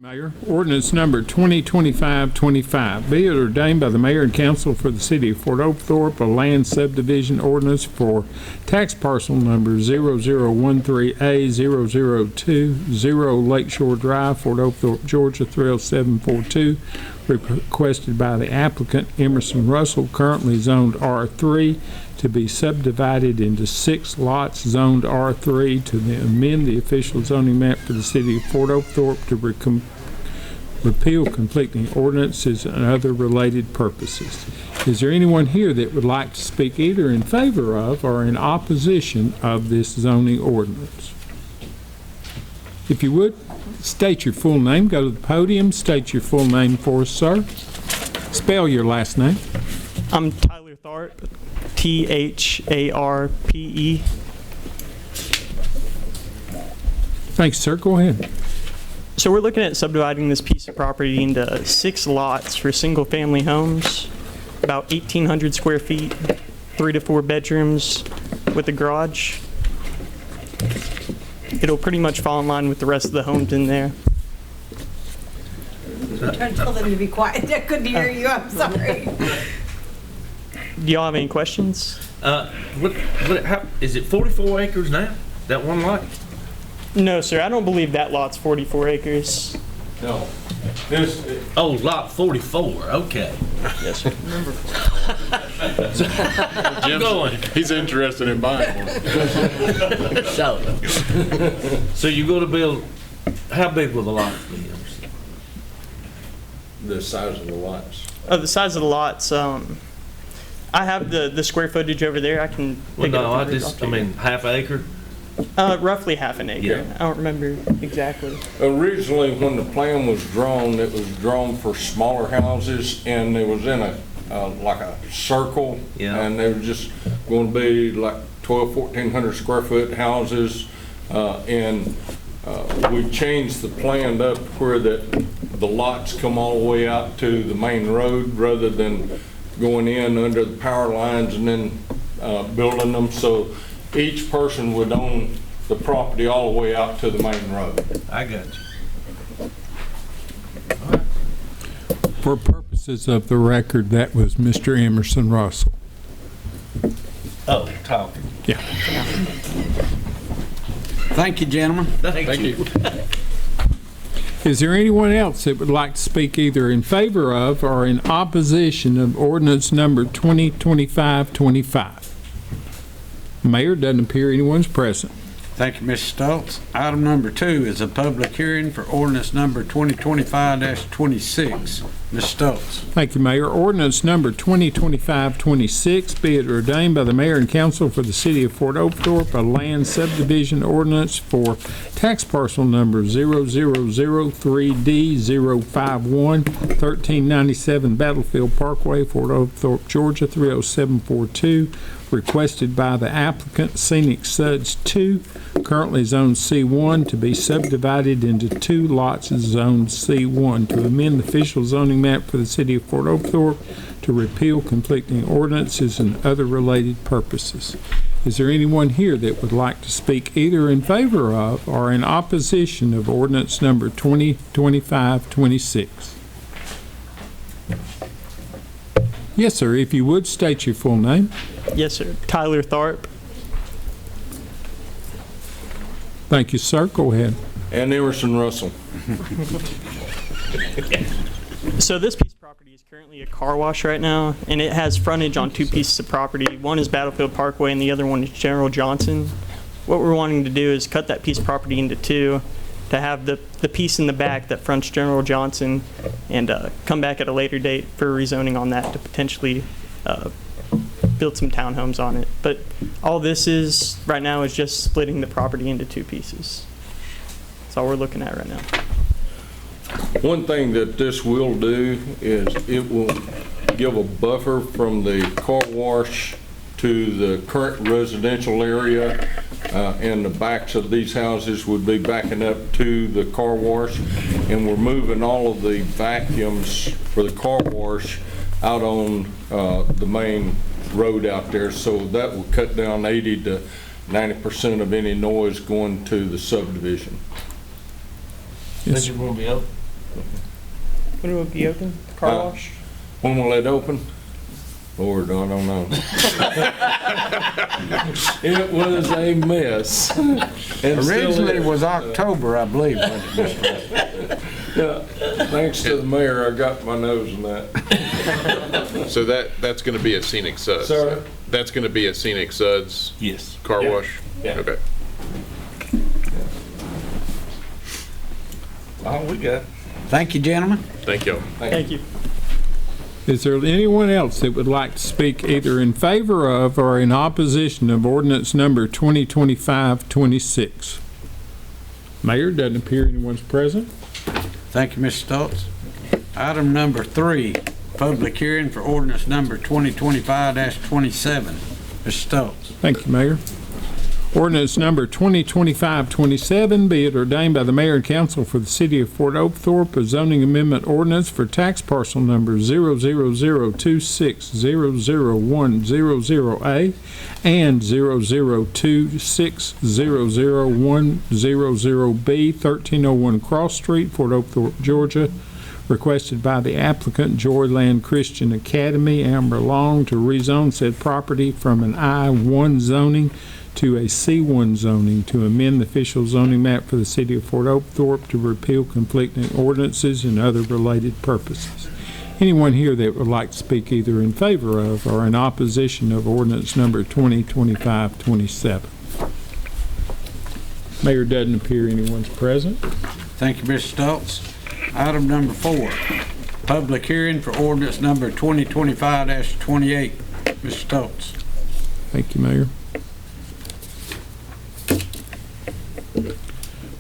Mayor, ordinance number 2025-25, be it ordained by the mayor and council for the city of Fort Oglethorpe, a land subdivision ordinance for tax parcel number 0013A002, Lakeshore Drive, Fort Oglethorpe, Georgia 30742, requested by the applicant Emerson Russell, currently zoned R3, to be subdivided into 6 lots zoned R3, to amend the official zoning map for the city of Fort Oglethorpe to repeal conflicting ordinances and other related purposes. Is there anyone here that would like to speak either in favor of or in opposition of this zoning ordinance? If you would, state your full name, go to the podium, state your full name for us, sir. Spell your last name. I'm Tyler Tharpe, T-H-A-R-P-E. Thanks, sir. Go ahead. So we're looking at subdividing this piece of property into 6 lots for single-family homes, about 1,800 square feet, 3 to 4 bedrooms with a garage. It'll pretty much fall in line with the rest of the homes in there. Don't tell them to be quiet. I couldn't hear you. I'm sorry. Do y'all have any questions? How, is it 44 acres now? That one lot? No, sir. I don't believe that lot's 44 acres. No. Oh, lot 44. Okay. Yes, sir. I'm going. He's interested in buying one. So you're going to build, how big will the lots be? The size of the lots. The size of the lots, I have the square footage over there. I can pick Well, it up. I mean, half acre? Roughly half an acre. Yeah. I don't remember exactly. Originally, when the plan was drawn, it was drawn for smaller houses, and it was in a like a circle, Yeah. and they were just going to be like 1,100 square foot houses, and we changed the plan up where that the lots come all the way out to the main road rather than going in under the power lines and then building them. So each person would own the property all the way out to the main road. I got you. For purposes of the record, that was Mr. Emerson Russell. Oh, talking. Yeah. Thank you, gentlemen. Thank you. Is there anyone else that would like to speak either in favor of or in opposition of ordinance number 2025-25? Mayor, doesn't appear anyone's present. Thank you, Mr. Stoltz. Item number 2 is a public hearing for ordinance number 2025-26. Mr. Stoltz. Thank you, Mayor. Ordinance number 2025-26, be it ordained by the mayor and council for the city of Fort Oglethorpe, a land subdivision ordinance for tax parcel number 0003D051, 1397 Battlefield Parkway, Fort Oglethorpe, Georgia 30742, requested by the applicant Scenic Suds 2, currently zone C1, to be subdivided into 2 lots zoned C1, to amend the official zoning map for the city of Fort Oglethorpe, to repeal conflicting ordinances and other related purposes. Is there anyone here that would like to speak either in favor of or in opposition of ordinance number 2025-26? Yes, sir. If you would, state your full name. Yes, sir. Tyler Tharpe. Thank you, sir. Go ahead. And Emerson Russell. So this piece of property is currently a car wash right now, and it has frontage on 2 pieces of property. One is Battlefield Parkway, and the other one is General Johnson. What we're wanting to do is cut that piece of property into 2 to have the piece in the back that fronts General Johnson, and come back at a later date for rezoning on that to potentially build some townhomes on it. But all this is right now is just splitting the property into 2 pieces. That's all we're looking at right now. One thing that this will do is it will give a buffer from the car wash to the current residential area, and the backs of these houses would be backing up to the car wash, and we're moving all of the vacuums for the car wash out on the main road out there, so that will cut down 80 to 90% of any noise going to the subdivision. Yes. Think you're going to be When will it be open? Car wash? When will it open? Lord, I don't know. It was a mess. And still Originally is. it was October, I believe, wasn't it, Mr. President? Yeah, thanks to the mayor, I got my nose in that. So that's going to be a Scenic Suds? Sir? That's going to be a Scenic Suds Yes. car Yeah. wash? Yeah. Okay. All we got. Thank you, gentlemen. Thank y'all. Thank you. Is there anyone else that would like to speak either in favor of or in opposition of ordinance number 2025-26? Mayor, doesn't appear anyone's present. Thank you, Mr. Stoltz. Item number 3, public hearing for ordinance number 2025-27. Mr. Stoltz. Thank you, Mayor. Ordinance number 2025-27, be it ordained by the mayor and council for the city of Fort Oglethorpe, a zoning amendment ordinance for tax parcel number 00026001000A and 002600100B, 1301 Cross Street, Fort Oglethorpe, Georgia, requested by the applicant Joyland Christian Academy, Amber Long, to rezone said property from an I-1 zoning to a C1 zoning, to amend the official zoning map for the city of Fort Oglethorpe, to repeal conflicting ordinances and other related purposes. Anyone here that would like to speak either in favor of or in opposition of ordinance number 2025-27? Mayor, doesn't appear anyone's present. Thank you, Mr. Stoltz. Item number 4, public hearing for ordinance number 2025-28. Mr. Stoltz. Thank you, Mayor.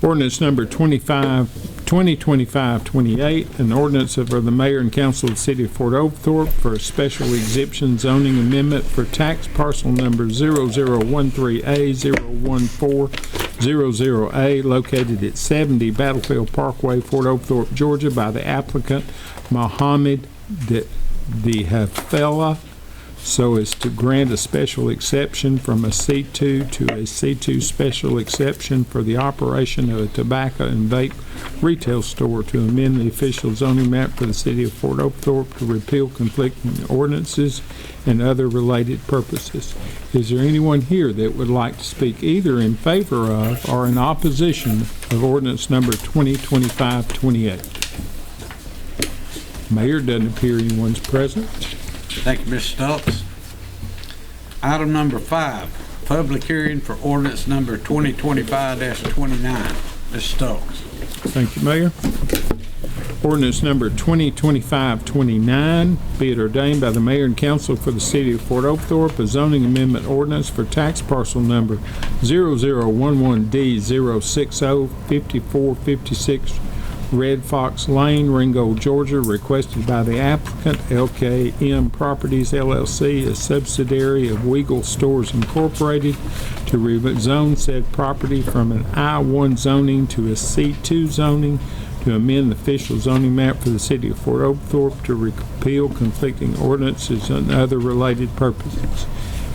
Ordinance number 2025-28, an ordinance of the mayor and council of the city of Fort Oglethorpe for a special exemption zoning amendment for tax parcel number 0013A01400A located at 70 Battlefield Parkway, Fort Oglethorpe, Georgia, by the applicant Mohammed Dehafela, so as to grant a special exception from a C2 to a C2 special exception for the operation of a tobacco and vape retail store, to amend the official zoning map for the city of Fort Oglethorpe, to repeal conflicting ordinances and other related purposes. Is there anyone here that would like to speak either in favor of or in opposition of ordinance number 2025-28? Mayor, doesn't appear anyone's present. Thank you, Mr. Stoltz. Item number 5, public hearing for ordinance number 2025-29. Mr. Stoltz. Thank you, Mayor. Ordinance number 2025-29, be it ordained by the mayor and council for the city of Fort Oglethorpe, a zoning amendment ordinance for tax parcel number 0011D0605456 Red Fox Lane, Ringgold, Georgia, requested by the applicant LKM Properties LLC, a subsidiary of Weagle Stores Incorporated, to rezone said property from an I-1 zoning to a C2 zoning, to amend the official zoning map for the city of Fort Oglethorpe, to repeal conflicting ordinances and other related purposes.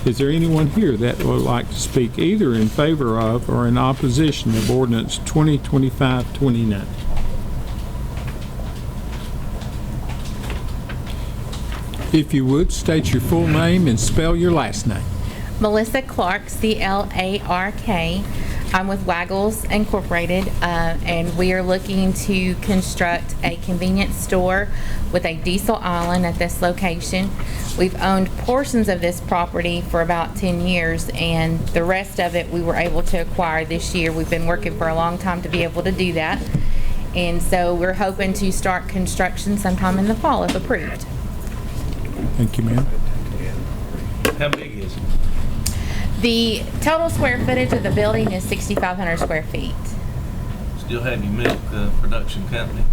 Is there anyone here that would like to speak either in favor of or in opposition of ordinance 2025-29? If you would, state your full name and spell your last name. Melissa Clark, C-L-A-R-K. I'm with Waggles Incorporated, and we are looking to construct a convenience store with a diesel island at this location. We've owned portions of this property for about 10 years, and the rest of it we were able to acquire this year. We've been working for a long time to be able to do that, and so we're hoping to start construction sometime in the fall if approved. Thank you, ma'am. How big is it? The total square footage of the building is 6,500 square feet. Still have your milk production company?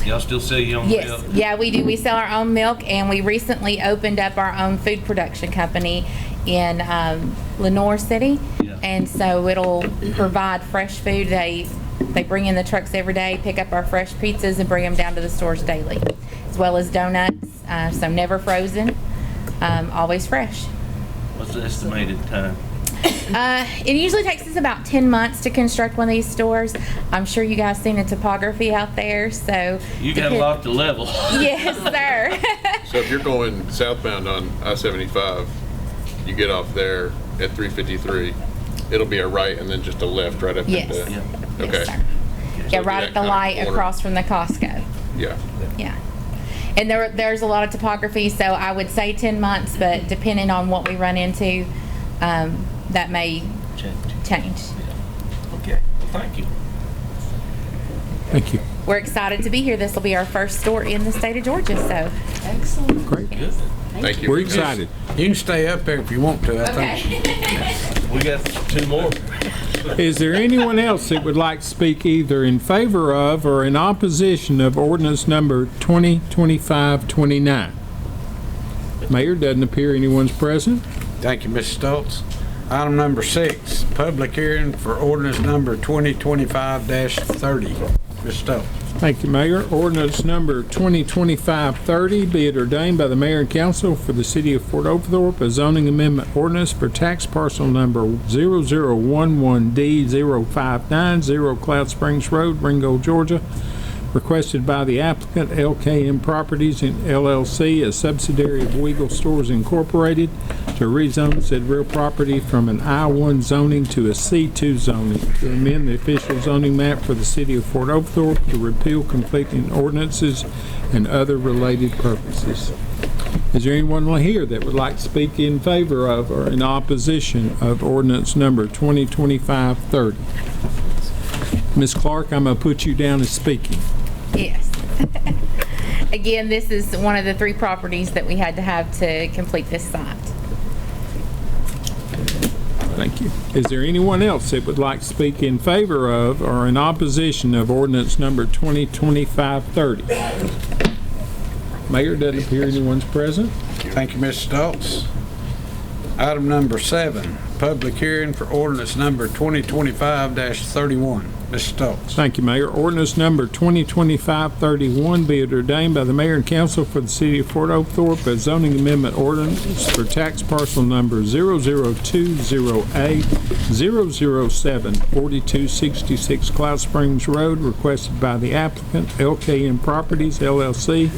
Y'all still sell your own milk? Yes, yeah, we do. We sell our own milk, and we recently opened up our own food production company in Lenoir City. Yeah. And so it'll provide fresh food. They bring in the trucks every day, pick up our fresh pizzas, and bring them down to the stores daily, as well as donuts, so never frozen, always fresh. What's the estimated time? It usually takes us about 10 months to construct one of these stores. I'm sure you guys seen the topography out there, so. You got a lot to level. Yes, sir. So if you're going southbound on I-75, you get off there at 353, it'll be a right and then just a left right up Yes. into. Yeah. Okay. Yes, sir. Yeah, it'll be right that at the kind of light corner. across from the Costco. Yeah. Yeah. And there's a lot of topography, so I would say 10 months, but depending on what we run into, that may change. Okay, thank you. Thank you. We're excited to be here. This will be our first store in the state of Georgia, so. Excellent. Great. Good. Thank you. We're excited. You can stay up there if you want to, I think. We got 2 more. Is there anyone else that would like to speak either in favor of or in opposition of ordinance number 2025-29? Mayor, doesn't appear anyone's present. Thank you, Mr. Stoltz. Item number 6, public hearing for ordinance number 2025-30. Mr. Stoltz. Thank you, Mayor. Ordinance number 2025-30, be it ordained by the mayor and council for the city of Fort Oglethorpe, a zoning amendment ordinance for tax parcel number 0011D0590 Cloud Springs Road, Ringgold, Georgia, requested by the applicant LKM Properties LLC, a subsidiary of Weagle Stores Incorporated, to rezone said real property from an I-1 zoning to a C2 zoning, to amend the official zoning map for the city of Fort Oglethorpe, to repeal conflicting ordinances and other related purposes. Is there anyone here that would like to speak in favor of or in opposition of ordinance number 2025-30? Ms. Clark, I'm going to put you down as speaking. Yes. Again, this is one of the 3 properties that we had to have to complete this site. Thank you. Is there anyone else that would like to speak in favor of or in opposition of ordinance number 2025-30? Mayor, doesn't appear anyone's present. Thank you, Mr. Stoltz. Item number 7, public hearing for ordinance number 2025-31. Mr. Stoltz. Thank you, Mayor. Ordinance number 2025-31, be it ordained by the mayor and council for the city of Fort Oglethorpe, a zoning amendment ordinance for tax parcel number 0020A0074266 Cloud Springs Road, requested by the applicant LKM Properties LLC,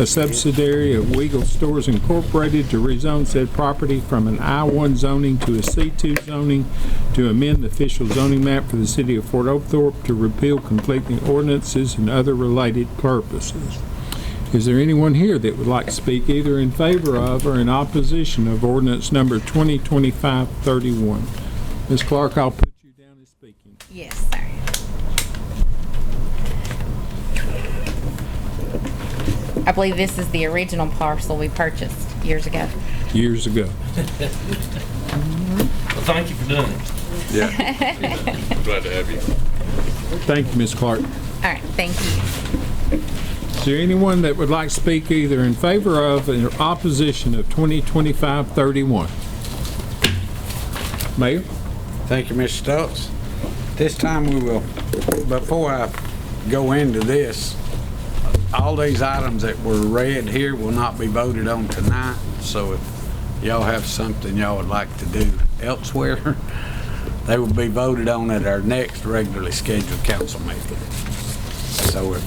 a subsidiary of Weagle Stores Incorporated, to rezone said property from an I-1 zoning to a C2 zoning, to amend the official zoning map for the city of Fort Oglethorpe, to repeal conflicting ordinances and other related purposes. Is there anyone here that would like to speak either in favor of or in opposition of ordinance number 2025-31? Ms. Clark, I'll put you down as speaking. Yes, sir. I believe this is the original parcel we purchased years ago. Years ago. Well, thank you for doing it. Yeah. Glad to have you. Thank you, Ms. Clark. All right, thank you. Is there anyone that would like to speak either in favor of or opposition of 2025-31? Mayor? Thank you, Mr. Stoltz. This time we will, before I go into this, all these items that were read here will not be voted on tonight, so if y'all have something y'all would like to do elsewhere, they will be voted on at our next regularly scheduled council meeting. So if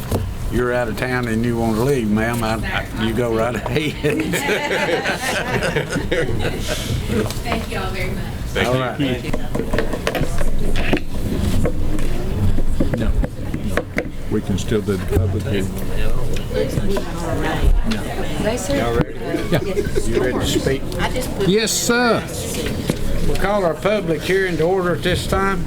you're out of town and you want to leave, ma'am, you go right ahead. Thank you all very much. All right. No. We can still do the public hearing. Y'all ready? Yeah. You ready to speak? Yes, sir. We'll call our public hearing to order at this time.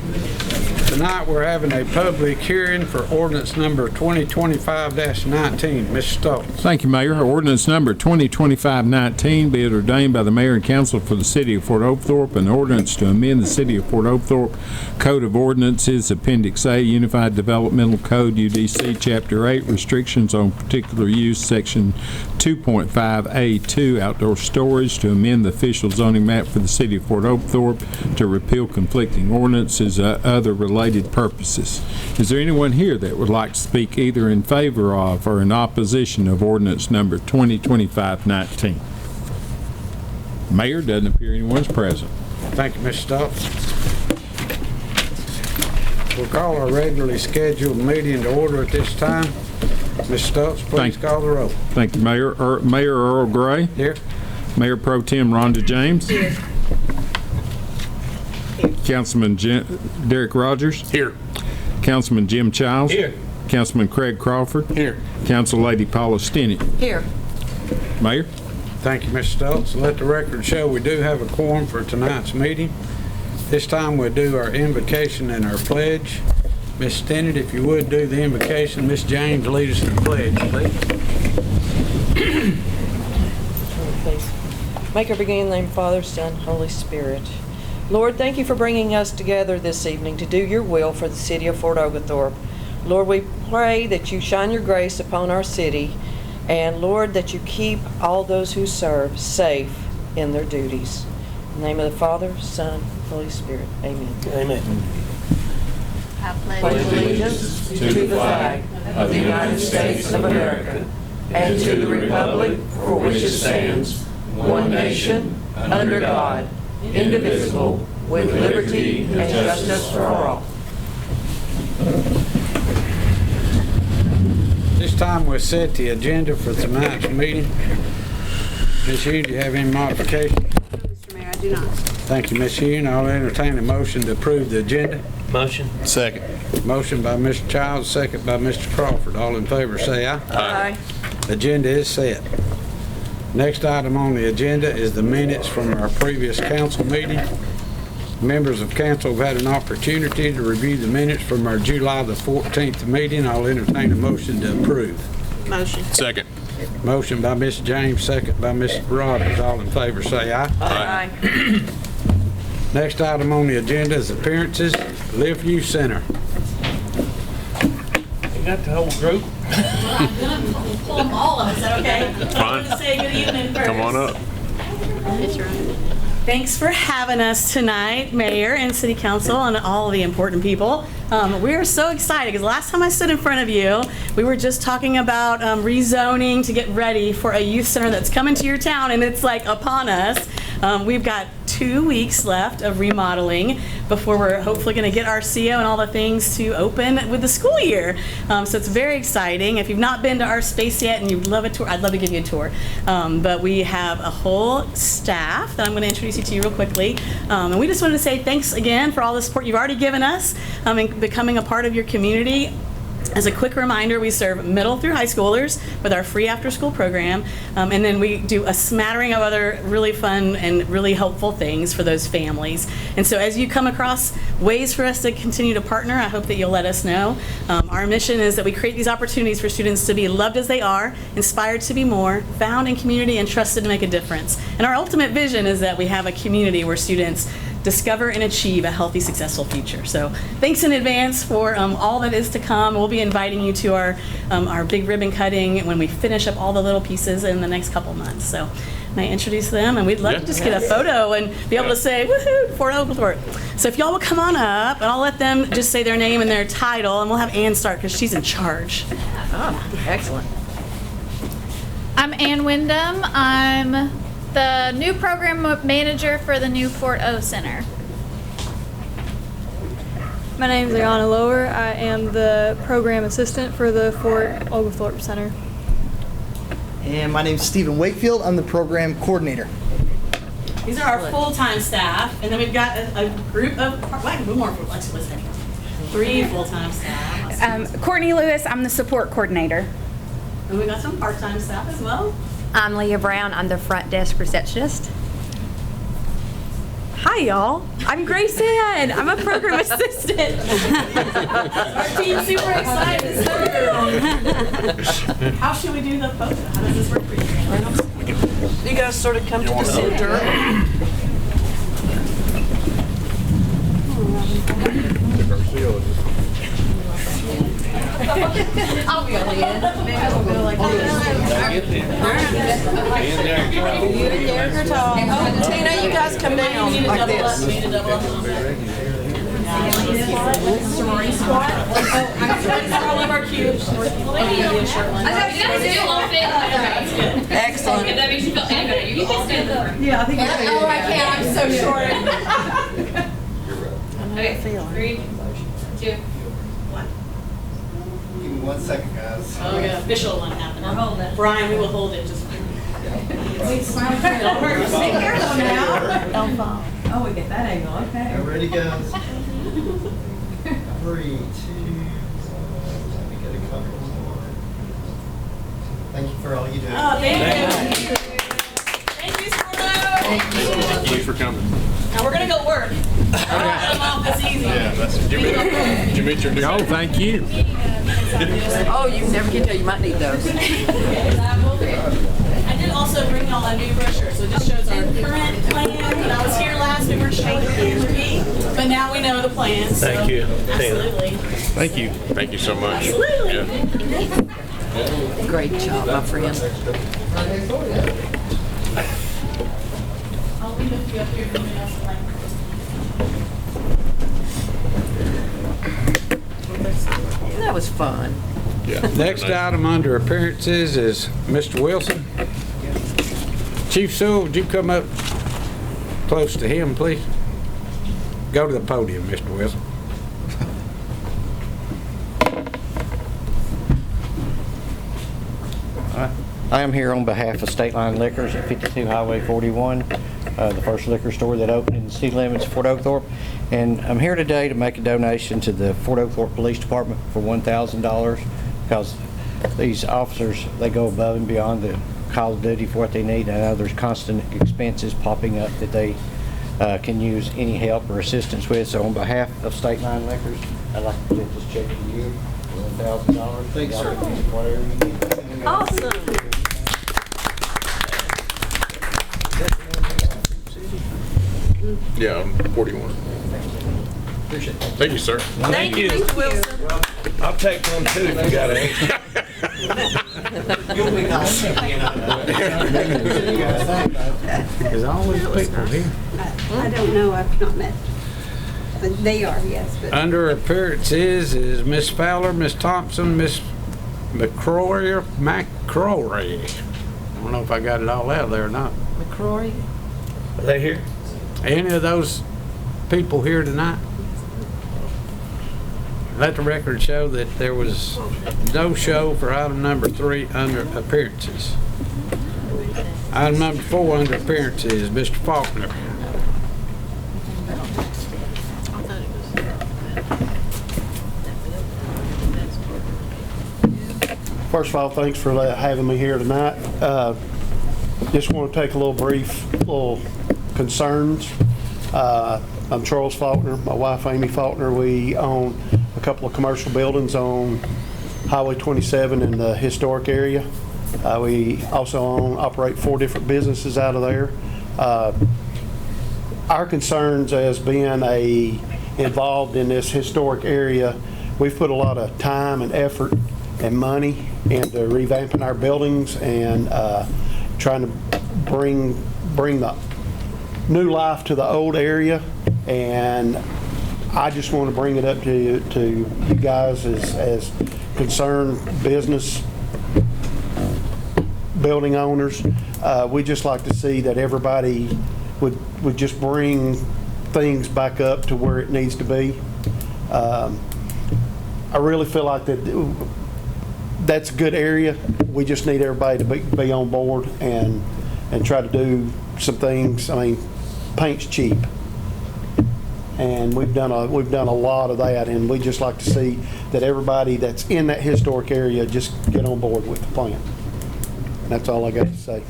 Tonight, we're having a public hearing for ordinance number 2025-19. Mr. Stoltz. Thank you, Mayor. Ordinance number 2025-19, be it ordained by the mayor and council for the city of Fort Oglethorpe, an ordinance to amend the city of Fort Oglethorpe Code of Ordinances, Appendix A, Unified Developmental Code, UDC, Chapter 8, Restrictions on Particular Use, Section 2.5A2, Outdoor Storage, to amend the official zoning map for the city of Fort Oglethorpe, to repeal conflicting ordinances, other related purposes. Is there anyone here that would like to speak either in favor of or in opposition of ordinance number 2025-19? Mayor, doesn't appear anyone's present. Thank you, Mr. Stokes. We'll call our regularly scheduled meeting to order at this time. Mr. Stokes, please call the roll. Thank you, Mayor. Mayor Earl Gray. Here. Mayor Pro Tem Rhonda James. Here. Councilman Derek Rogers. Here. Councilman Jim Childs. Here. Councilman Craig Crawford. Here. Council Lady Paula Stinney. Here. Mayor? Thank you, Mr. Stokes. Let the record show we do have a quorum for tonight's meeting. This time we'll do our invocation and our pledge. Ms. Stinnett, if you would do the invocation. Ms. James, lead us in the pledge, please. Please. Make our beginning name, Father, Son, Holy Spirit. Lord, thank you for bringing us together this evening to do your will for the city of Fort Oglethorpe. Lord, we pray that you shine your grace upon our city, and Lord, that you keep all those who serve safe in their duties. In the name of the Father, Son, Holy Spirit. Amen. Amen. I Pledge allegiance to the flag of the United States of America and to the republic for which it stands, one nation, under God, indivisible, with liberty and justice for all. This time we'll set the agenda for tonight's meeting. Ms. Hughes, do you have any modifications? Mr. Mayor, I do not. Thank you, Ms. Hughes. I'll entertain a motion to approve the agenda. Motion. Second. Motion by Mr. Childs, second by Mr. Crawford. All in favor say aye. Aye. Agenda is set. Next item on the agenda is the minutes from our previous council meeting. Members of council have had an opportunity to review the minutes from our July the 14th meeting. I'll entertain a motion to approve. Motion. Second. Motion by Ms. James, second by Mr. Rogers. All in favor say aye. Aye. Next item on the agenda is appearances, Learview Center. You got the whole group? Pull them all of us, is that okay? Fine. Say good evening first. Come on up. Thanks for having us tonight, Mayor and City Council and all the important people. We're so excited because last time I stood in front of you, we were just talking about rezoning to get ready for a youth center that's coming to your town, and it's like upon us. We've got 2 weeks left of remodeling before we're hopefully going to get our CO and all the things to open with the school year. So it's very exciting. If you've not been to our space yet and you'd love a tour, I'd love to give you a tour. But we have a whole staff that I'm going to introduce you to real quickly. And we just wanted to say thanks again for all the support you've already given us in becoming a part of your community. As a quick reminder, we serve middle through high schoolers with our free after-school program, and then we do a smattering of other really fun and really helpful things for those families. And so as you come across ways for us to continue to partner, I hope that you'll let us know. Our mission is that we create these opportunities for students to be loved as they are, inspired to be more, found in community, and trusted to make a difference. And our ultimate vision is that we have a community where students discover and achieve a healthy, successful future. So thanks in advance for all that is to come. We'll be inviting you to our big ribbon cutting when we finish up all the little pieces in the next couple months. So may I introduce them? And we'd love to just get a photo and be able to say, woohoo, Fort Oglethorpe. So if y'all will come on up, and I'll let them just say their name and their title, and we'll have Ann start because she's in charge. Oh, excellent. I'm Ann Wyndham. I'm the new program manager for the new Fort O Center. My name is Ayana Lower. I am the program assistant for the Fort Oglethorpe Center. And my name is Stephen Wakefield. I'm the program coordinator. These are our full-time staff, and then we've got a group of, let's listen. 3 full-time staff. Courtney Lewis, I'm the support coordinator. And we've got some part-time staff as well. I'm Leah Brown. I'm the front desk receptionist. Hi, y'all. I'm Grace Ann. I'm a program assistant. Our team's super excited to serve. How should we do the photo? How does this work for you? You guys sort of come to the center. I'll be on the end. Maybe I'll go like that. You and Derek are tall. Tina, you guys come down like this. Sorority squat. All of our cubes. Excellent. That makes you feel any better. You can stand up. Yeah, I think. Oh, I can't, I'm so short. Okay, 3, 2, 1. Give me 1 second, guys. Oh, yeah, official one happening. We're holding it. Brian, we will hold it just. Be careful now. Don't fall. Oh, we get that angle, okay. Ready, guys? 3, 2, 1. Let me get a couple more. Thank you for all you do. Oh, thank you. Thank you, Sparta. Thank you for coming. Now we're gonna go work. That's easy. Did you meet your new? Oh, thank you. Oh, you never can tell. You might need those. I did also bring y'all a new brochure, so it just shows our current plan. When I was here last, we weren't showing the but now we know the plans. Thank you. Absolutely. Thank you. Thank you so much. Absolutely. Yeah. Great job, my friend. I'll leave a few up here for anyone else to like. That was fun. Yeah. Next item under appearances is Mr. Wilson. Chief Sewell, would you come up close to him, please? Go to the podium, Mr. Wilson. I am here on behalf of State Line Liquors at 52 Highway 41, the first liquor store that opened in the city limits of Fort Oglethorpe. And I'm here today to make a donation to the Fort Oglethorpe Police Department for $1,000 because these officers, they go above and beyond the call of duty for what they need. I know there's constant expenses popping up that they can use any help or assistance with. So on behalf of State Line Liquors, I'd like to present this check to you for $1,000. Thanks, sir. Whatever you need. Awesome. Yeah, I'm 41. Appreciate it. Thank you, sir. Thank you. Wilson. I'll take one too if you got it. You'll be nice. There's always people here. I don't know, I've not met, but they are, yes, but. Under appearances is Miss Fowler, Miss Thompson, Miss McCrory. I don't know if I got it all out there or not. McCrory. Are they here? Any of those people here tonight? Let the record show that there was no show for item number 3 under appearances. Item number 4 under appearances, Mr. Faulkner. First of all, thanks for having me here tonight. Just want to take a little brief concerns. I'm Charles Faulkner, my wife Amy Faulkner. We own a couple of commercial buildings on Highway 27 in the historic area. We also operate 4 different businesses out of there. Our concerns as being involved in this historic area, we've put a lot of time and effort and money into revamping our buildings and trying to bring the new life to the old area. And I just want to bring it up to you guys as concerned business building owners. We just like to see that everybody would just bring things back up to where it needs to be. I really feel like that's a good area. We just need everybody to be on board and try to do some things. I mean, paint's cheap, and we've done a lot of that, and we just like to see that everybody that's in that historic area just get on board with the plan. That's all I got to say.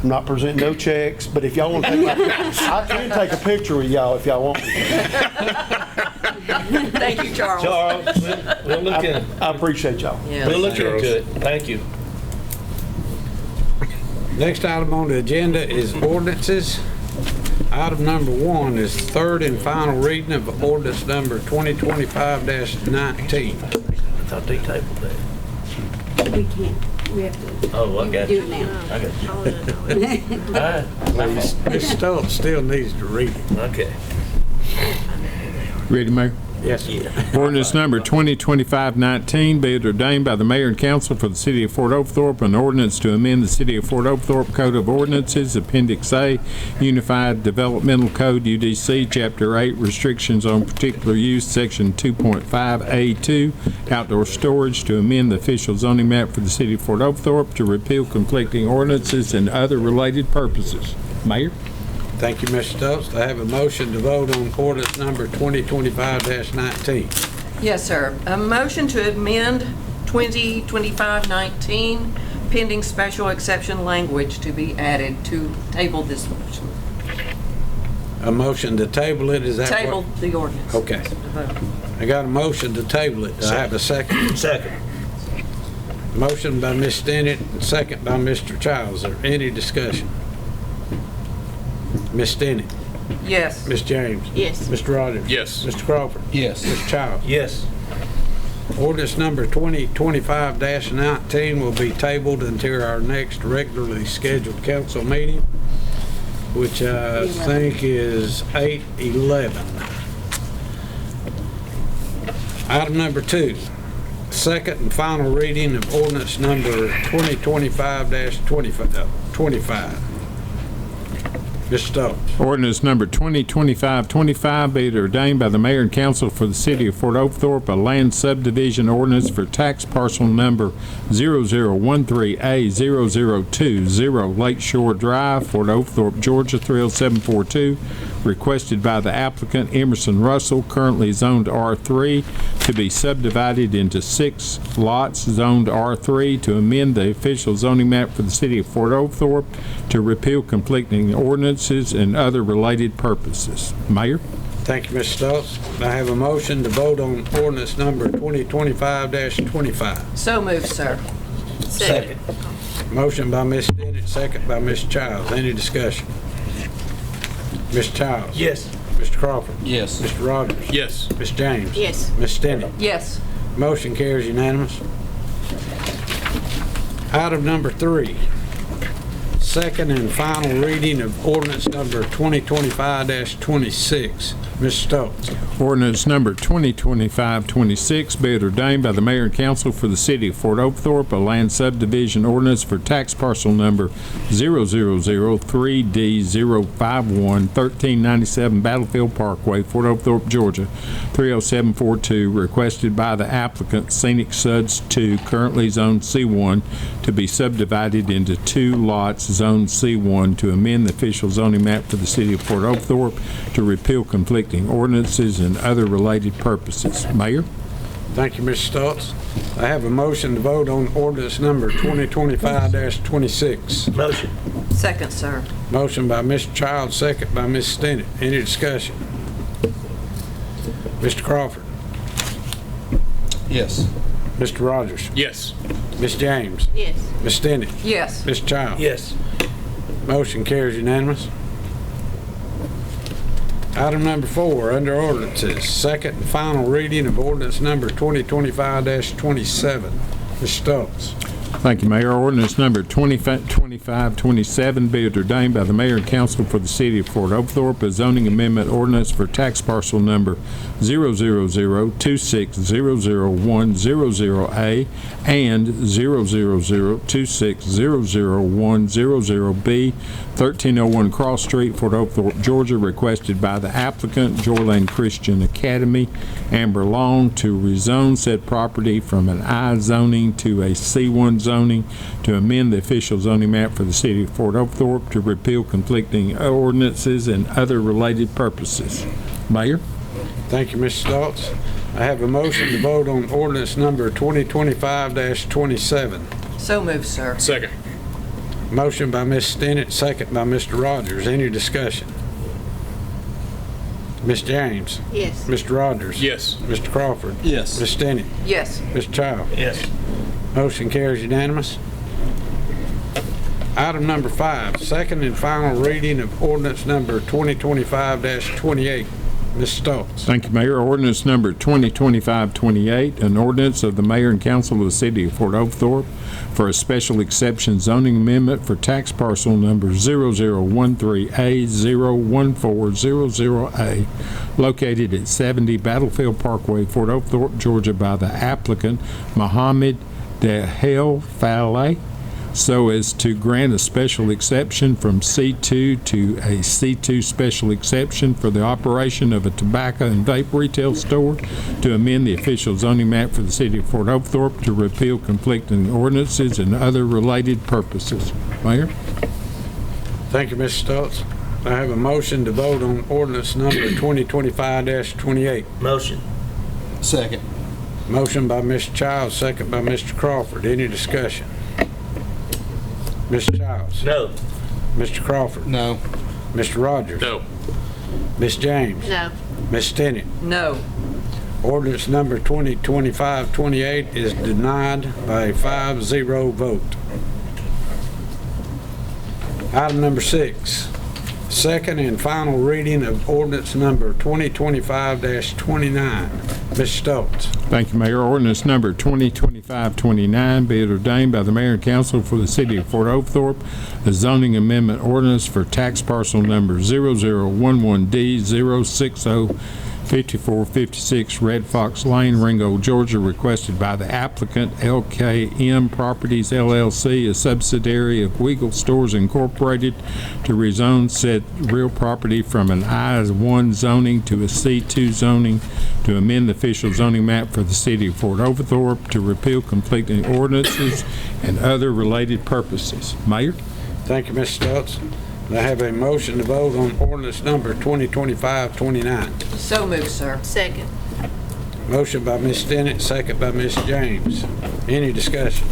I'm not presenting no checks, but if y'all want to take I can take a picture with y'all if y'all want me. Thank you, Charles. Charles, we'll look in. I appreciate y'all. Yeah. We'll look into it. Thank you. Next item on the agenda is ordinances. Item number 1 is third and final reading of ordinance number 2025-19. I thought they tabled that. We can't, we have to. Oh, I got Do you. it now. I got you. All right. Ms. Stoltz still needs to read it. Okay. Ready, Mayor? Yes. Ordinance number 2025-19, be it ordained by the mayor and council for the city of Fort Oglethorpe, an ordinance to amend the city of Fort Oglethorpe Code of Ordinances, Appendix A, Unified Developmental Code, UDC, Chapter 8, Restrictions on Particular Use, Section 2.5A2, Outdoor Storage, to amend the official zoning map for the city of Fort Oglethorpe, to repeal conflicting ordinances and other related purposes. Mayor? Thank you, Mr. Stokes. I have a motion to vote on ordinance number 2025-19. Yes, sir. A motion to amend 2025-19 pending special exception language to be added to table this motion. A motion to table it, is that what? Table the ordinance. Okay. I got a motion to table it. Do I have a second? Second. Motion by Ms. Stinnett and second by Mr. Childs. Is there any discussion? Ms. Stinnett? Yes. Ms. James? Yes. Mr. Rogers? Yes. Mr. Crawford? Yes. Mr. Childs? Yes. Ordinance number 2025-19 will be tabled until our next regularly scheduled council meeting, which I think is 8/11. Item number 2, second and final reading of ordinance number 2025-25. Mr. Stokes. Ordinance number 2025-25, be it ordained by the mayor and council for the city of Fort Oglethorpe, a land subdivision ordinance for tax parcel number 0013A002, Lakeshore Drive, Fort Oglethorpe, Georgia 30742, requested by the applicant Emerson Russell, currently zoned R3, to be subdivided into 6 lots zoned R3, to amend the official zoning map for the city of Fort Oglethorpe, to repeal conflicting ordinances and other related purposes. Mayor? Thank you, Mr. Stokes. I have a motion to vote on ordinance number 2025-25. So moved, sir. Second. Motion by Ms. Stinnett, second by Ms. Childs. Any discussion? Ms. Childs? Yes. Mr. Crawford? Yes. Mr. Rogers? Yes. Ms. James? Yes. Ms. Stinnett? Yes. Motion carries unanimous. Item number 3, second and final reading of ordinance number 2025-26. Mr. Stokes. Ordinance number 2025-26, be it ordained by the mayor and council for the city of Fort Oglethorpe, a land subdivision ordinance for tax parcel number 0003D051-1397 Battlefield Parkway, Fort Oglethorpe, Georgia 30742, requested by the applicant Scenic Suds 2, currently zoned C1, to be subdivided into 2 lots zoned C1, to amend the official zoning map for the city of Fort Oglethorpe, to repeal conflicting ordinances and other related purposes. Mayor? Thank you, Mr. Stokes. I have a motion to vote on ordinance number 2025-26. Motion. Second, sir. Motion by Mr. Childs, second by Ms. Stinnett. Any discussion? Mr. Crawford? Yes. Mr. Rogers? Yes. Ms. James? Yes. Ms. Stinnett? Yes. Ms. Childs? Yes. Motion carries unanimous. Item number 4, under ordinances, second and final reading of ordinance number 2025-27. Mr. Stokes. Thank you, Mayor. Ordinance number 2527, be it ordained by the mayor and council for the city of Fort Oglethorpe, a zoning amendment ordinance for tax parcel number 000260010A and 000260010B, 1301 Cross Street, Fort Oglethorpe, Georgia, requested by the applicant Joyland Christian Academy, Amber Long, to rezone said property from an I zoning to a C1 zoning, to amend the official zoning map for the city of Fort Oglethorpe, to repeal conflicting ordinances and other related purposes. Mayor? Thank you, Mr. Stokes. I have a motion to vote on ordinance number 2025-27. So moved, sir. Second. Motion by Ms. Stinnett, second by Mr. Rogers. Any discussion? Ms. James? Yes. Mr. Rogers? Yes. Mr. Crawford? Yes. Ms. Stinnett? Yes. Mr. Child? Yes. Motion carries unanimous. Item number 5, second and final reading of ordinance number 2025-28. Ms. Stoltz. Thank you, Mayor. Ordinance number 2025-28, an ordinance of the mayor and council of the city of Fort Oglethorpe for a special exception zoning amendment for tax parcel number 0013A01400A, located at 70 Battlefield Parkway, Fort Oglethorpe, Georgia, by the applicant Mohammed Dahel Faleh, so as to grant a special exception from C2 to a C2 special exception for the operation of a tobacco and vape retail store, to amend the official zoning map for the city of Fort Oglethorpe, to repeal conflicting ordinances and other related purposes. Mayor? Thank you, Mr. Stoltz. I have a motion to vote on ordinance number 2025-28. Motion. Second. Motion by Mr. Childs, second by Mr. Crawford. Any discussion? Mr. Childs? No. Mr. Crawford? No. Mr. Rogers? No. Ms. James? No. Ms. Stinnett? No. Ordinance number 2025-28 is denied by a 5-0 vote. Item number 6, second and final reading of ordinance number 2025-29. Ms. Stoltz. Thank you, Mayor. Ordinance number 2025-29, be it ordained by the mayor and council for the city of Fort Oglethorpe, a zoning amendment ordinance for tax parcel number 0011D0605456 Red Fox Lane, Ringo, Georgia, requested by the applicant LKM Properties LLC, a subsidiary of Weagle Stores Incorporated, to rezone said real property from an I-1 zoning to a C2 zoning, to amend the official zoning map for the city of Fort Oglethorpe, to repeal conflicting ordinances and other related purposes. Mayor? Thank you, Mr. Stoltz. I have a motion to vote on ordinance number 2025-29. So moved, sir. Second. Motion by Ms. Stinnett, second by Ms. James. Any discussion?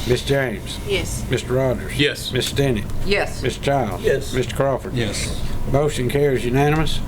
Ms. James? Yes. Mr. Rogers? Yes. Ms. Stinnett? Yes. Mr. Childs? Yes. Mr. Crawford? Yes. Motion carries unanimous.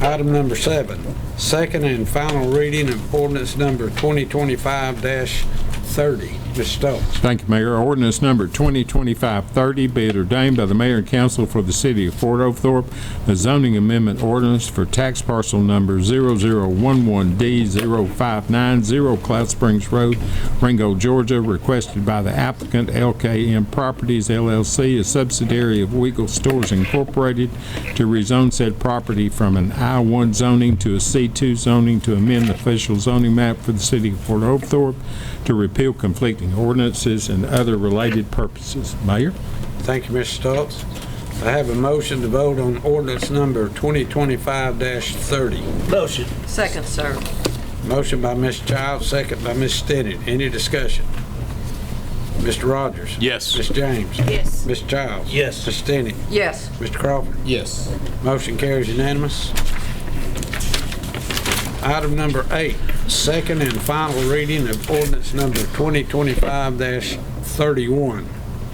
Item number 7, second and final reading of ordinance number 2025-30. Ms. Stoltz. Thank you, Mayor. Ordinance number 2025-30, be it ordained by the mayor and council for the city of Fort Oglethorpe, a zoning amendment ordinance for tax parcel number 0011D0590 Cloud Springs Road, Ringo, Georgia, requested by the applicant LKM Properties LLC, a subsidiary of Weagle Stores Incorporated, to rezone said property from an I-1 zoning to a C2 zoning, to amend the official zoning map for the city of Fort Oglethorpe, to repeal conflicting ordinances and other related purposes. Mayor? Thank you, Mr. Stoltz. I have a motion to vote on ordinance number 2025-30. Motion. Second, sir. Motion by Ms. Childs, second by Ms. Stinnett. Any discussion? Mr. Rogers? Yes. Ms. James? Yes. Ms. Childs? Yes. Ms. Stinnett? Yes. Mr. Crawford? Yes. Motion carries unanimous. Item number 8, second and final reading of ordinance number 2025-31.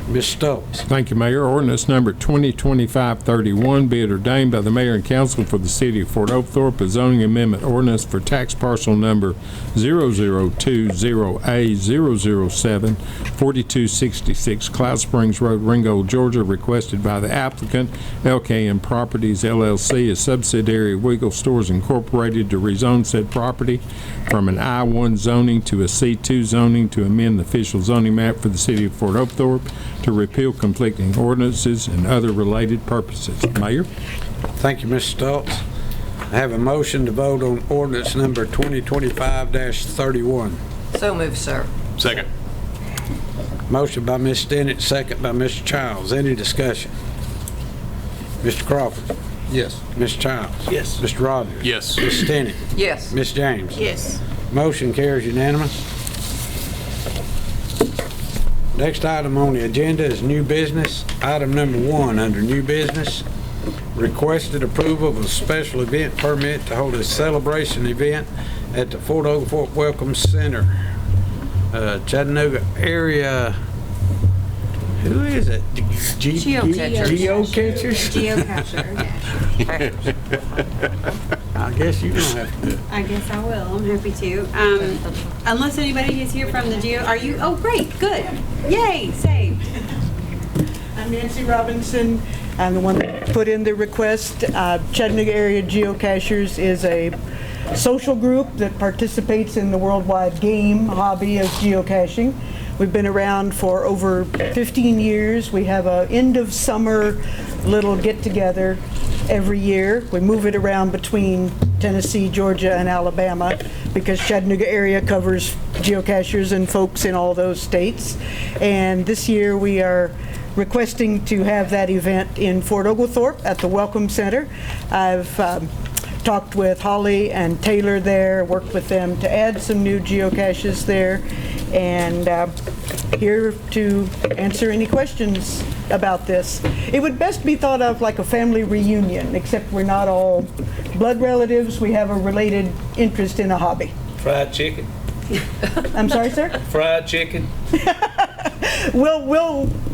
Ms. Stoltz. Thank you, Mayor. Ordinance number 2025-31, be it ordained by the mayor and council for the city of Fort Oglethorpe, a zoning amendment ordinance for tax parcel number 0020A007 4266 Cloud Springs Road, Ringo, Georgia, requested by the applicant LKM Properties LLC, a subsidiary of Weagle Stores Incorporated, to rezone said property from an I-1 zoning to a C2 zoning, to amend the official zoning map for the city of Fort Oglethorpe, to repeal conflicting ordinances and other related purposes. Mayor? Thank you, Mr. Stoltz. I have a motion to vote on ordinance number 2025-31. So moved, sir. Second. Motion by Ms. Stinnett, second by Mr. Childs. Any discussion? Mr. Crawford? Yes. Ms. Childs? Yes. Mr. Rogers? Yes. Ms. Stinnett? Yes. Ms. James? Yes. Motion carries unanimous. Next item on the agenda is new business. Item number 1 under new business, requested approval of a special event permit to hold a celebration event at the Fort Oglethorpe Welcome Center, Chattanooga area. Who is it? Geocachers. Geocachers? Geocacher. I guess you don't have to. I guess I will. I'm happy to. Unless anybody is here from the are you? Oh, great. Good. Yay. Saved. I'm Nancy Robinson. I'm the one that put in the request. Chattanooga Area Geocachers is a social group that participates in the worldwide game hobby of geocaching. We've been around for over 15 years. We have a end of summer little get-together every year. We move it around between Tennessee, Georgia, and Alabama because Chattanooga area covers geocachers and folks in all those states. And this year we are requesting to have that event in Fort Oglethorpe at the Welcome Center. I've talked with Holly and Taylor there, worked with them to add some new geocaches there, and here to answer any questions about this. It would best be thought of like a family reunion, except we're not all blood relatives. We have a related interest in a hobby. Fried chicken. I'm sorry, sir? Fried chicken.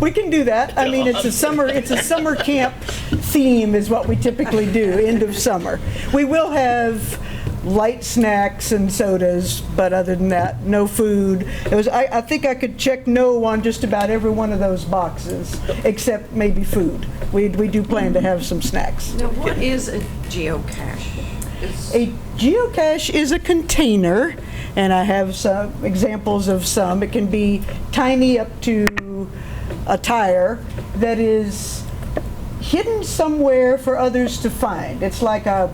We can do that. I mean, it's a summer camp theme is what we typically do, end of summer. We will have light snacks and sodas, but other than that, no food. I think I could check no on just about every one of those boxes, except maybe food. We do plan to have some snacks. Now, what is a geocache? A geocache is a container, and I have some examples of some. It can be tiny up to a tire that is hidden somewhere for others to find. It's like a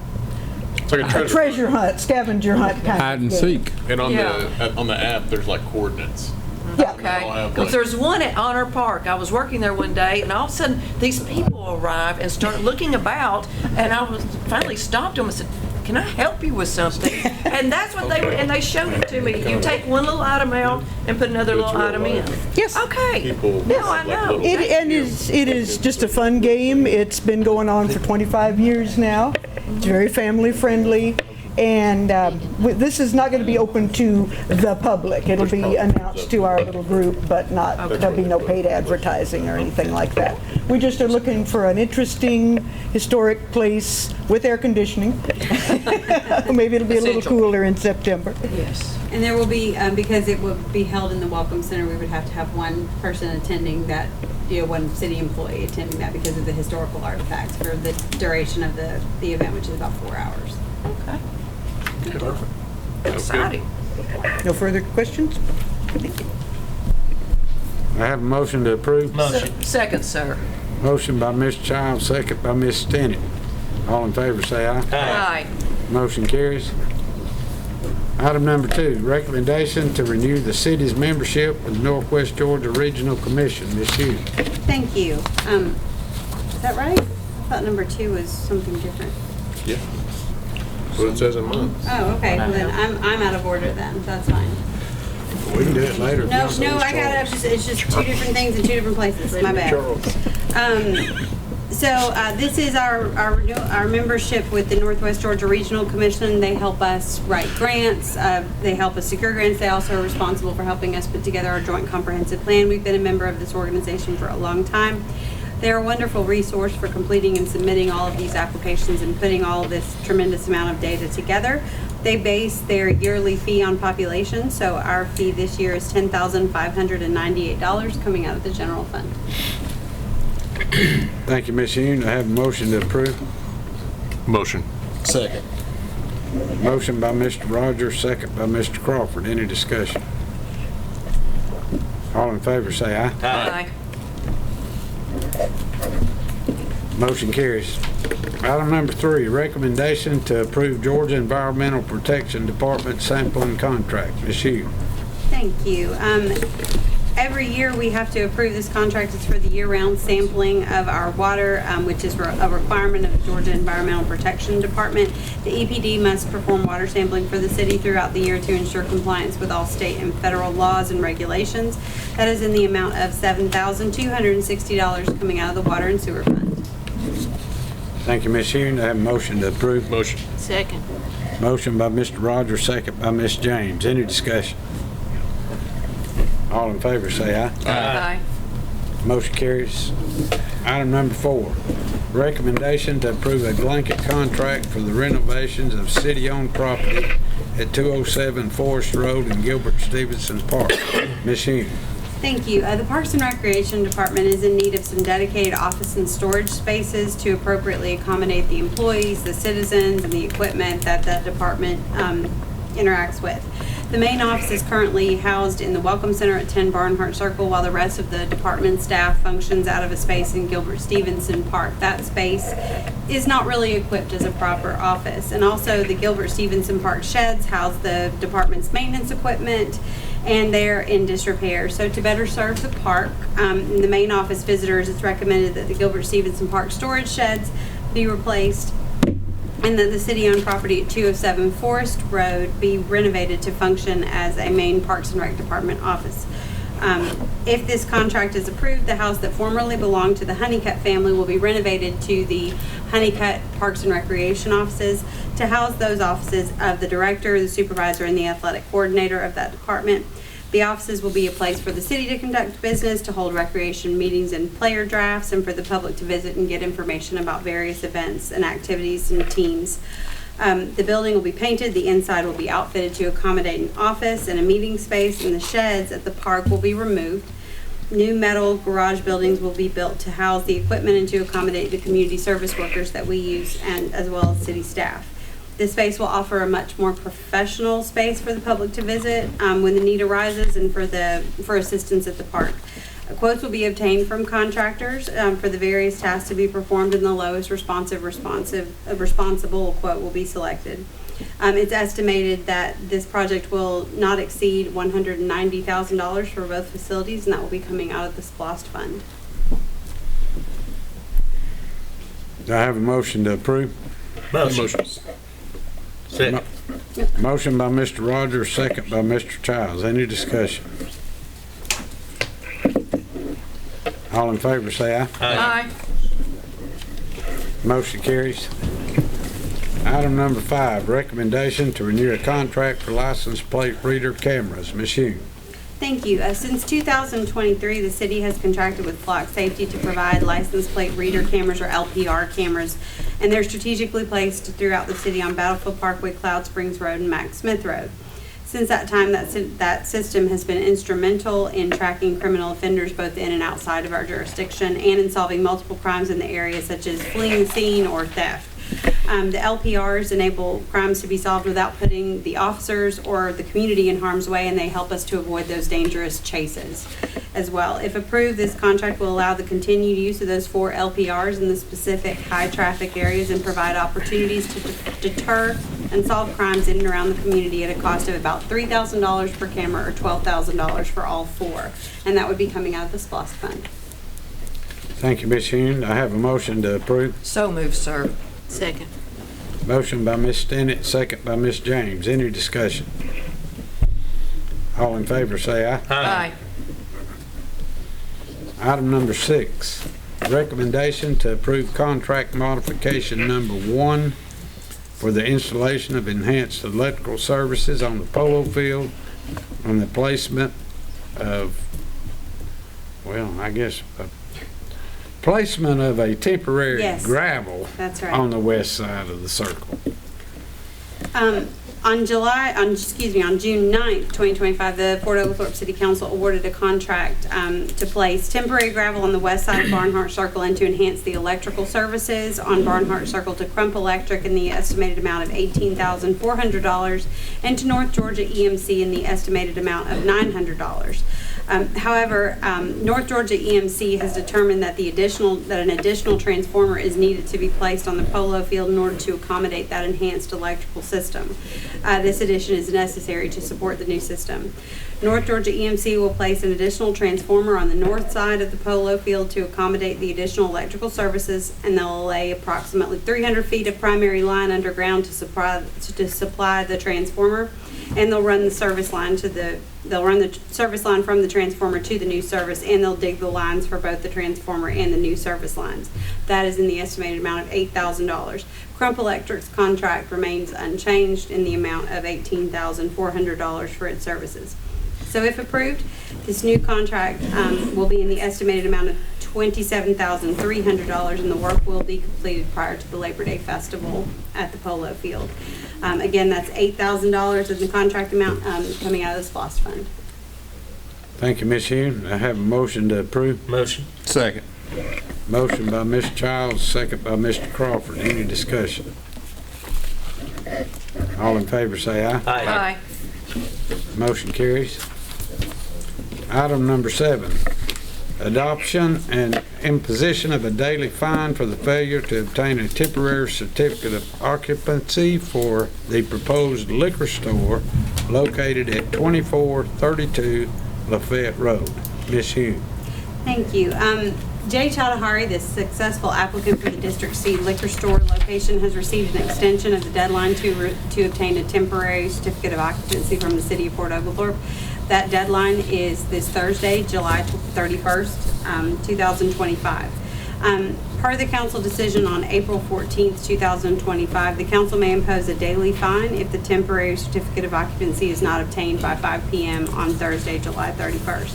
treasure hunt, scavenger hunt kind hide and of game. seek. And on the app, there's like coordinates. Yeah. Okay, because there's one at Honor Park. I was working there one day, and all of a sudden, these people arrive and start looking about, and I was finally stopped them and said, "Can I help you with something?" And that's what they were, and they showed it to me. You take one little item out and put another little item in. Yes. Okay. Now I know. It is just a fun game. It's been going on for 25 years now. It's very family friendly. And this is not going to be open to the public. It'll be announced to our little group, but there'll be no paid advertising or anything like that. We just are looking for an interesting historic place with air conditioning. Maybe it'll be a little cooler in September. Yes. And there will be, because it will be held in the Welcome Center, we would have to have one person attending that, one city employee attending that because of the historical artifacts for the duration of the event, which is about 4 hours. Okay. Perfect. Exciting. No further questions? Thank you. I have a motion to approve. Second, sir. Motion by Mr. Childs, second by Ms. Stennett. All in favor, say aye. Aye. Motion carries. Item number 2, recommendation to renew the city's membership with Northwest Georgia Regional Commission. Ms. Hughes. Thank you. Is that right? I thought number 2 was something different. Yeah. That's what it says in mine. Oh, okay. Well, then I'm out of order then. That's fine. We can do it later. No, I got it. It's just 2 different things in 2 different places. My bad. So this is our membership with the Northwest Georgia Regional Commission. They help us write grants. They help us secure grants. They also are responsible for helping us put together our joint comprehensive plan. We've been a member of this organization for a long time. They're a wonderful resource for completing and submitting all of these applications and putting all of this tremendous amount of data together. They base their yearly fee on population, so our fee this year is $10,598 coming out of the general fund. Thank you, Ms. Hughes. I have a motion to approve. Motion. Second. Motion by Mr. Rogers, second by Mr. Crawford. Any discussion? All in favor, say aye. Aye. Motion carries. Item number 3, recommendation to approve Georgia Environmental Protection Department sampling contract. Ms. Hughes. Thank you. Every year we have to approve this contract. It's for the year-round sampling of our water, which is a requirement of the Georgia Environmental Protection Department. The EPD must perform water sampling for the city throughout the year to ensure compliance with all state and federal laws and regulations. That is in the amount of $7,260 coming out of the Water and Sewer Fund. Thank you, Ms. Hughes. I have a motion to approve. Motion. Second. Motion by Mr. Rogers, second by Ms. James. Any discussion? All in favor, say aye. Aye. Motion carries. Item number 4, recommendation to approve a blanket contract for the renovations of city-owned property at 207 Forest Road in Gilbert Stevenson Park. Ms. Hughes. Thank you. The Parks and Recreation Department is in need of some dedicated office and storage spaces to appropriately accommodate the employees, the citizens, and the equipment that that department interacts with. The main office is currently housed in the Welcome Center at 10 Barnhart Circle, while the rest of the department staff functions out of a space in Gilbert Stevenson Park. That space is not really equipped as a proper office. And also the Gilbert Stevenson Park sheds house the department's maintenance equipment, and they're in disrepair. So to better serve the park, the main office visitors, it's recommended that the Gilbert Stevenson Park storage sheds be replaced, and that the city-owned property at 207 Forest Road be renovated to function as a main Parks and Rec Department office. If this contract is approved, the house that formerly belonged to the Honeycutt family will be renovated to the Honeycutt Parks and Recreation offices to house those offices of the director, the supervisor, and the athletic coordinator of that department. The offices will be a place for the city to conduct business, to hold recreation meetings and player drafts, and for the public to visit and get information about various events and activities and teams. The building will be painted, the inside will be outfitted to accommodate an office and a meeting space, and the sheds at the park will be removed. New metal garage buildings will be built to house the equipment and to accommodate the community service workers that we use, and as well as city staff. This space will offer a much more professional space for the public to visit when the need arises, and for assistance at the park. Quotes will be obtained from contractors for the various tasks to be performed, and the lowest responsible quote will be selected. It's estimated that this project will not exceed $190,000 for both facilities, and that will be coming out of the SPLOST fund. Do I have a motion to approve? Motion. Second. Motion by Mr. Rogers, second by Mr. Childs. Any discussion? All in favor say aye. Aye. Motion carries. Item number 5, recommendation to renew a contract for license plate reader cameras. Ms. Hughes. Thank you. Since 2023, the city has contracted with Flock Safety to provide license plate reader cameras, or LPR cameras, and they're strategically placed throughout the city on Battlefield Parkway, Cloud Springs Road, and Max Smith Road. Since that time, that system has been instrumental in tracking criminal offenders both in and outside of our jurisdiction, and in solving multiple crimes in the area, such as fleeing the scene or theft. The LPRs enable crimes to be solved without putting the officers or the community in harm's way, and they help us to avoid those dangerous chases as well. If approved, this contract will allow the continued use of those 4 LPRs in the specific high traffic areas and provide opportunities to deter and solve crimes in and around the community at a cost of about $3,000 per camera, or $12,000 for all 4. And that would be coming out of the SPLOST fund. Thank you, Ms. Hughes. I have a motion to approve. So moved, sir. Second. Motion by Ms. Stinnett, second by Ms. James. Any discussion? All in favor say aye. Aye. Item number 6, recommendation to approve contract modification number 1 for the installation of enhanced electrical services on the polo field on the placement of, well, I guess, placement of a temporary gravel That's right. on the west side of the circle. On June 9th, 2025, the Fort Oglethorpe City Council awarded a contract to place temporary gravel on the west side of Barnhart Circle and to enhance the electrical services on Barnhart Circle to Crump Electric in the estimated amount of $18,400 and to North Georgia EMC in the estimated amount of $900. However, North Georgia EMC has determined that an additional transformer is needed to be placed on the polo field in order to accommodate that enhanced electrical system. This addition is necessary to support the new system. North Georgia EMC will place an additional transformer on the north side of the polo field to accommodate the additional electrical services, and they'll lay approximately 300 feet of primary line underground to supply the transformer, and they'll run the service line from the transformer to the new service, and they'll dig the lines for both the transformer and the new service lines. That is in the estimated amount of $8,000. Crump Electric's contract remains unchanged in the amount of $18,400 for its services. So if approved, this new contract will be in the estimated amount of $27,300, and the work will be completed prior to the Labor Day Festival at the polo field. Again, that's $8,000 of the contract amount coming out of the SPLOST fund. Thank you, Ms. Hume. I have a motion to approve. Motion. Second. Motion by Mr. Childs, second by Mr. Crawford. Any discussion? All in favor say aye. Aye. Motion carries. Item number 7, adoption and imposition of a daily fine for the failure to obtain a temporary certificate of occupancy for the proposed liquor store located at 2432 Lafayette Road. Ms. Hume. Thank you. Jay Chatahari, the successful applicant for the District C liquor store location, has received an extension of the deadline to obtain a temporary certificate of occupancy from the city of Fort Oglethorpe. That deadline is this Thursday, July 31st, 2025. Per the council decision on April 14th, 2025, the council may impose a daily fine if the temporary certificate of occupancy is not obtained by 5 p.m. on Thursday, July 31st.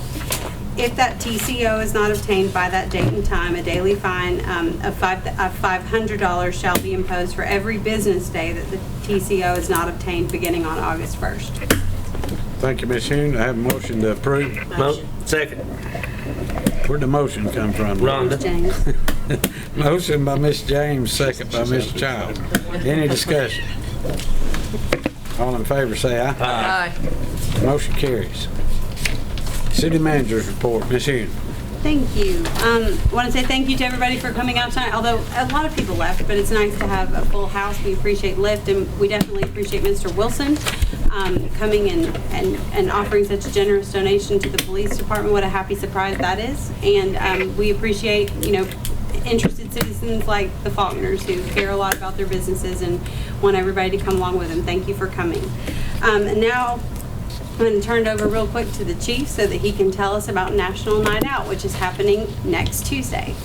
If that TCO is not obtained by that date and time, a daily fine of $500 shall be imposed for every business day that the TCO is not obtained beginning on August 1st. Thank you, Ms. Hume. I have a motion to approve. Second. Where'd the motion come from? Rhonda. James. Motion by Ms. James, second by Mr. Child. Any discussion? All in favor say aye. Aye. Motion carries. City Manager's report, Ms. Hume. Thank you. I want to say thank you to everybody for coming out tonight, although a lot of people left, but it's nice to have a full house. We appreciate Lyft, and we definitely appreciate Mr. Wilson coming and offering such a generous donation to the police department. What a happy surprise that is. And we appreciate, interested citizens like the Faulkners who care a lot about their businesses and want everybody to come along with them. Thank you for coming. And now, I'm going to turn it over real quick to the chief so that he can tell us about National Night Out, which is happening next Tuesday.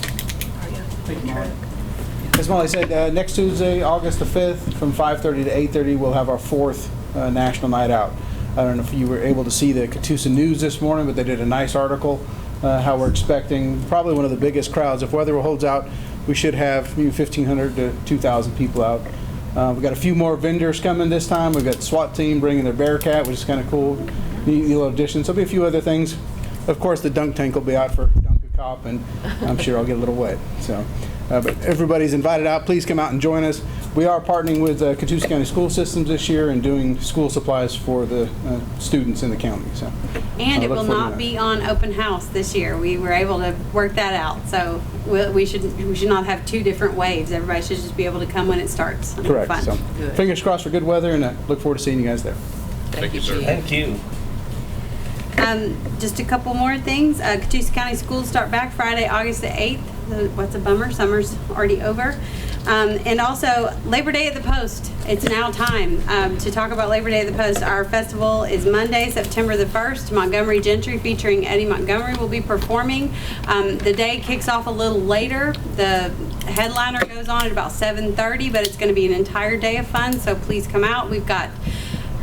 As Molly said, next Tuesday, August the 5th, from 5:30 to 8:30, we'll have our 4th National Night Out. I don't know if you were able to see the Catoosa News this morning, but they did a nice article how we're expecting probably one of the biggest crowds. If weather holds out, we should have 1,500 to 2,000 people out. We've got a few more vendors coming this time. We've got the SWAT team bringing their Bearcat, which is kind of cool. Neat little additions. There'll be a few other things. Of course, the dunk tank will be out for Dunk a Cop, and I'm sure I'll get a little wet. So, but everybody's invited out. Please come out and join us. We are partnering with Catoosa County School Systems this year and doing school supplies for the students in the county. So, And it will not be on open house this year. We were able to work that out. So we should not have two different waves. Everybody should just be able to come when it starts. Correct. Fun. So, fingers crossed for good weather, and I look forward to seeing you guys there. Thank you, sir. Thank you. Just a couple more things. Catoosa County schools start back Friday, August the 8th. What's a bummer, summer's already over. And also, Labor Day at the Post. It's now time to talk about Labor Day at the Post. Our festival is Monday, September the 1st. Montgomery Gentry featuring Eddie Montgomery will be performing. The day kicks off a little later. The headliner goes on at about 7:30, but it's going to be an entire day of fun, so please come out. We've got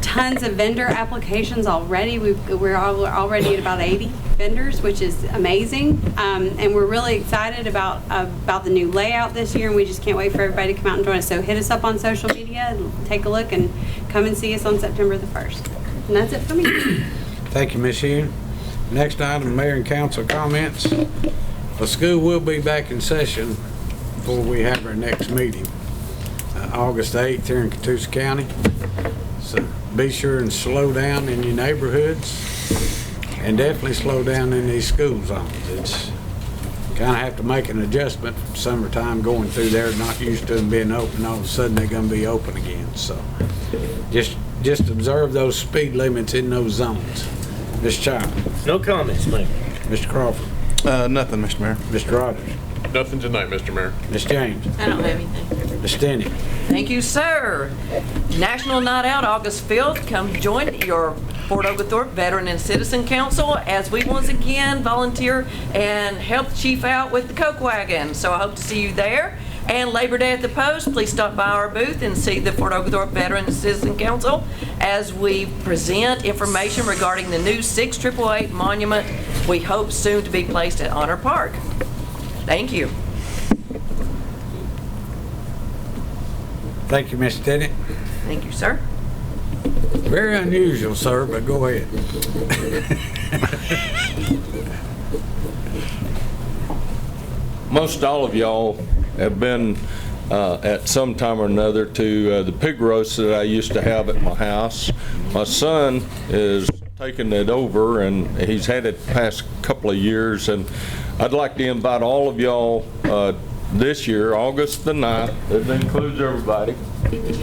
tons of vendor applications already. We're already at about 80 vendors, which is amazing. And we're really excited about the new layout this year, and we just can't wait for everybody to come out and join us. So hit us up on social media, and take a look, and come and see us on September the 1st. And that's it for me. Thank you, Ms. Hume. Next item, Mayor and Council comments. The school will be back in session before we have our next meeting, August 8th here in Catoosa County. So be sure and slow down in your neighborhoods, and definitely slow down in these school zones. It's kind of have to make an adjustment from summertime going through there, not used to them being open. All of a sudden they're going to be open again. So just observe those speed limits in those zones. Ms. Child. No comments, Mayor. Mr. Crawford. Nothing, Mr. Mayor. Mr. Rogers. Nothing tonight, Mr. Mayor. Ms. James. I don't have anything. Ms. Stinney. Thank you, sir. National Night Out, August 5th. Come join your Fort Oglethorpe Veteran and Citizen Council as we once again volunteer and help the chief out with the Coke wagon. So I hope to see you there. And Labor Day at the Post, please stop by our booth and see the Fort Oglethorpe Veteran and Citizen Council as we present information regarding the new 6888 monument we hope soon to be placed at Honor Park. Thank you. Thank you, Ms. Stinney. Thank you, sir. Very unusual, sir, but go ahead. most all of y'all have been at some time or another to the pig roast that I used to have at my house. My son is taking it over, and he's had it the past couple of years, and I'd like to invite all of y'all this year, August the 9th, that includes everybody,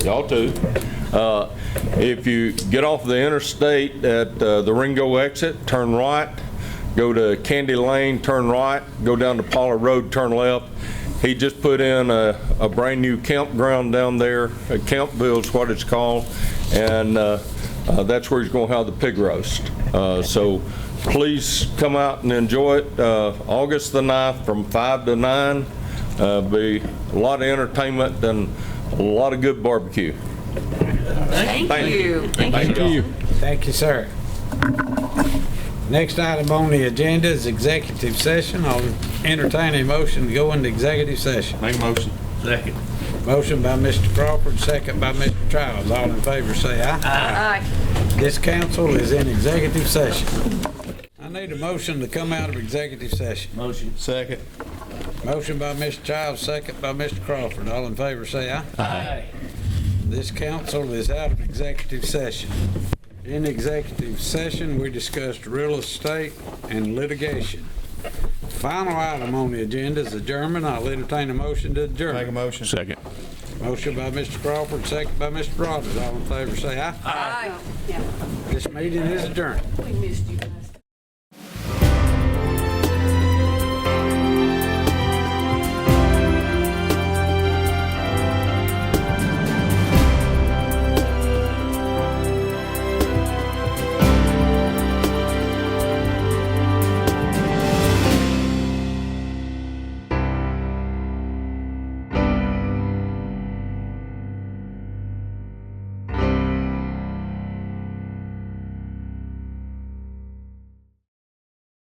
y'all too. If you get off the interstate at the Ringo exit, turn right, go to Candy Lane, turn right, go down to Pollard Road, turn left. He just put in a brand new campground down there. Campville is what it's called, and that's where he's going to have the pig roast. So please come out and enjoy it. August the 9th from 5 to 9. Be a lot of entertainment and a lot of good barbecue. Thank you. Thank you. Thank you, sir. Next item on the agenda is executive session. I'll entertain a motion to go into executive session. Make a motion. Second. Motion by Mr. Crawford, second by Mr. Childs. All in favor say aye. Aye. This council is in executive session. I need a motion to come out of executive session. Motion. Second. Motion by Mr. Childs, second by Mr. Crawford. All in favor say aye. Aye. This council is out of executive session. In executive session, we discussed real estate and litigation. Final item on the agenda is adjournment. I'll entertain a motion to adjourn. Make a motion. Second. Motion by Mr. Crawford, second by Mr. Rogers. All in favor say aye. Aye. This meeting is adjourned. We missed you.